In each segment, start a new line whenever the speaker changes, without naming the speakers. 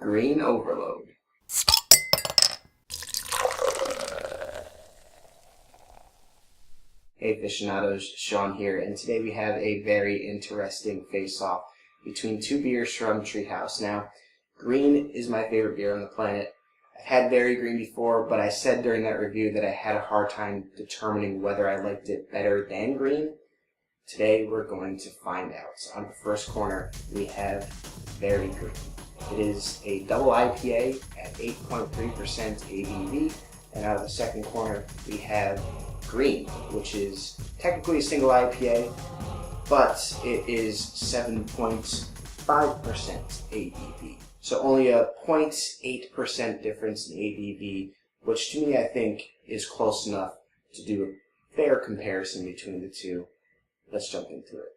Green overload. Hey aficionados, Shawn here, and today we have a very interesting face-off between two beers from Treehouse. Now, green is my favorite beer on the planet. I've had Very Green before, but I said during that review that I had a hard time determining whether I liked it better than green. Today we're going to find out. So on the first corner, we have Very Green. It is a double IPA at 8.3% ABV, and out of the second corner, we have Green, which is technically a single IPA, but it is 7.5% ABV. So only a 0.8% difference in ABV, which to me I think is close enough to do a fair comparison between the two. Let's jump into it.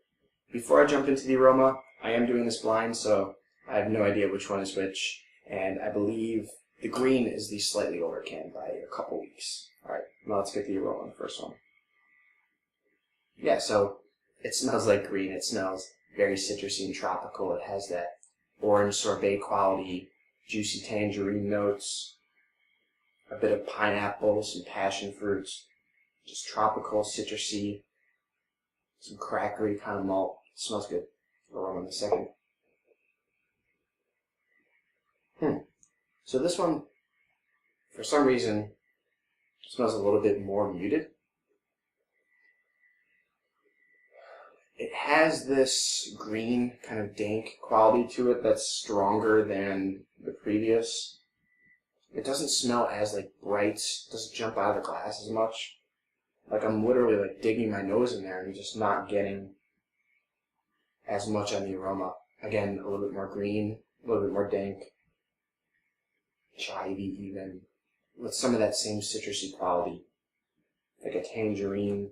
Before I jump into the aroma, I am doing this blind, so I have no idea which one is which, and I believe the green is the slightly older can by a couple weeks. Alright, now let's get the aroma on the first one. Yeah, so it smells like green. It smells very citrusy and tropical. It has that orange sorbet quality, juicy tangerine notes, a bit of pineapple, some passion fruits, just tropical, citrusy, some crackery kind of malt. It smells good. Aroma in a second. So this one, for some reason, smells a little bit more muted. It has this green kind of dank quality to it that's stronger than the previous. It doesn't smell as bright, doesn't jump out of the glass as much. Like I'm literally digging my nose in there and just not getting as much on the aroma. Again, a little bit more green, a little bit more dank, chivy even, with some of that same citrusy quality, like a tangerine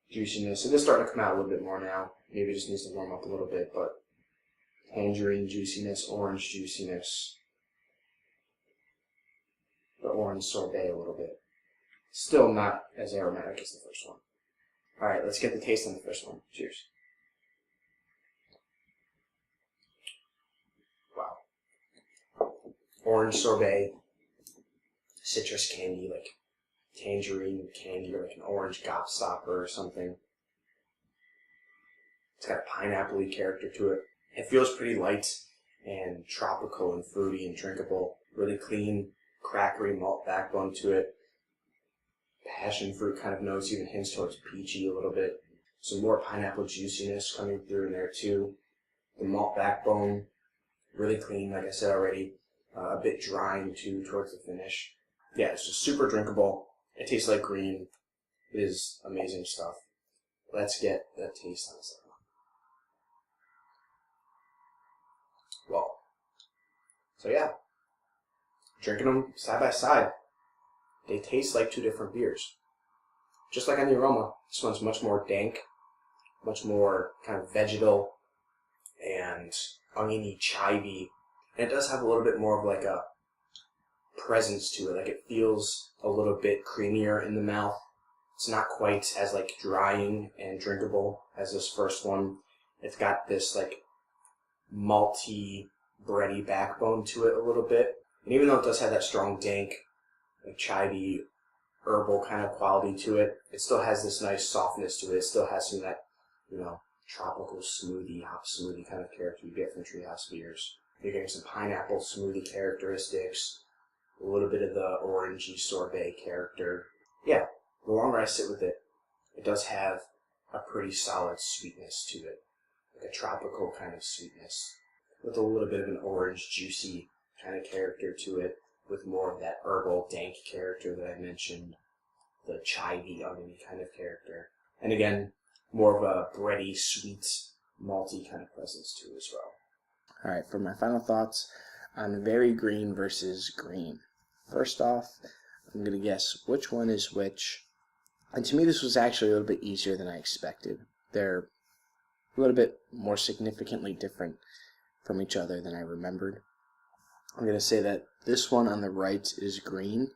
juiciness. So this is starting to come out a little bit more now. Maybe it just needs to warm up a little bit, but tangerine juiciness, orange juiciness, the orange sorbet a little bit. Still not as aromatic as the first one. Alright, let's get the taste on the first one. Cheers. Wow. Orange sorbet, citrus candy, like tangerine candy, or like an orange gobstopper or something. It's got a pineapple-y character to it. It feels pretty light and tropical and fruity and drinkable. Really clean, crackery malt backbone to it. Passion fruit kind of notes, even hints towards peachy a little bit. Some more pineapple juiciness coming through in there too. The malt backbone, really clean, like I said already. A bit drying too towards the finish. Yeah, it's just super drinkable. It tastes like green. It is amazing stuff. Let's get the taste on this. Well, so yeah, drinking them side by side. They taste like two different beers. Just like on the aroma, this one's much more dank, much more kind of vegetal and oniony, chivy. And it does have a little bit more of like a presence to it. Like it feels a little bit creamier in the mouth. It's not quite as drying and drinkable as this first one. It's got this malty, bready backbone to it a little bit. And even though it does have that strong dank, chivy, herbal kind of quality to it, it still has this nice softness to it. It still has some of that, tropical smoothie, hop smoothie kind of character you get from Treehouse beers. You're getting some pineapple smoothie characteristics, a little bit of the orangey sorbet character. Yeah, the longer I sit with it, it does have a pretty solid sweetness to it, like a tropical kind of sweetness, with a little bit of an orange juicy kind of character to it, with more of that herbal dank character that I mentioned, the chivy, oniony kind of character. And again, more of a bready, sweet, malty kind of presence to it as well. Alright, for my final thoughts on Very Green versus Green. First off, I'm going to guess which one is which. And to me, this was actually a little bit easier than I expected. They're a little bit more significantly different from each other than I remembered. I'm going to say that this one on the right is green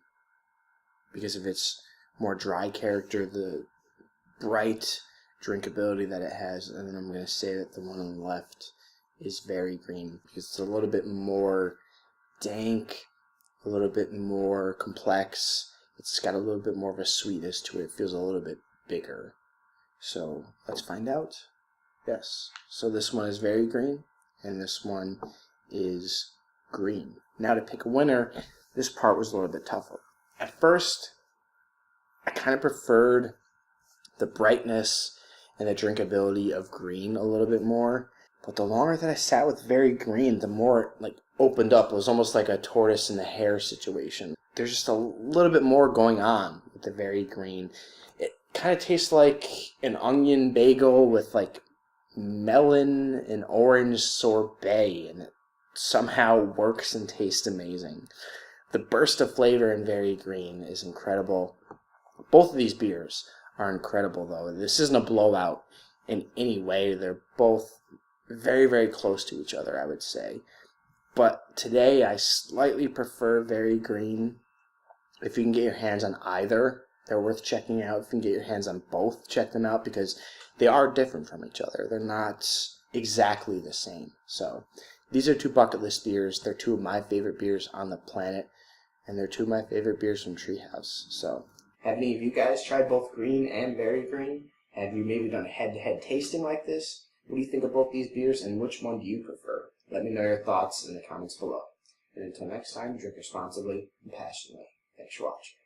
because of its more dry character, the bright drinkability that it has, and then I'm going to say that the one on the left is Very Green because it's a little bit more dank, a little bit more complex. It's got a little bit more of a sweetness to it. It feels a little bit bigger. So let's find out. Yes. So this one is very green, and this one is green. Now to pick a winner, this part was a little bit tougher. At first, I kind of preferred the brightness and the drinkability of green a little bit more. But the longer that I sat with very green, the more it opened up. It was almost like a tortoise and the hare situation. There's just a little bit more going on with the very green. It kind of tastes like an onion bagel with melon and orange sorbet, and it somehow works and tastes amazing. The burst of flavor in very green is incredible. Both of these beers are incredible, though. This isn't a blowout in any way. They're both very, very close to each other, I would say. But today, I slightly prefer very green. If you can get your hands on either, they're worth checking out. If you can get your hands on both, check them out, because they are different from each other. They're not exactly the same. So these are two bucket list beers. They're two of my favorite beers on the planet, and they're two of my favorite beers from Treehouse. So have any of you guys tried both green and very green? Have you maybe done a head-to-head tasting like this? What do you think of both these beers, and which one do you prefer? Let me know your thoughts in the comments below. And until next time, drink responsibly and passionately. Thanks for watching.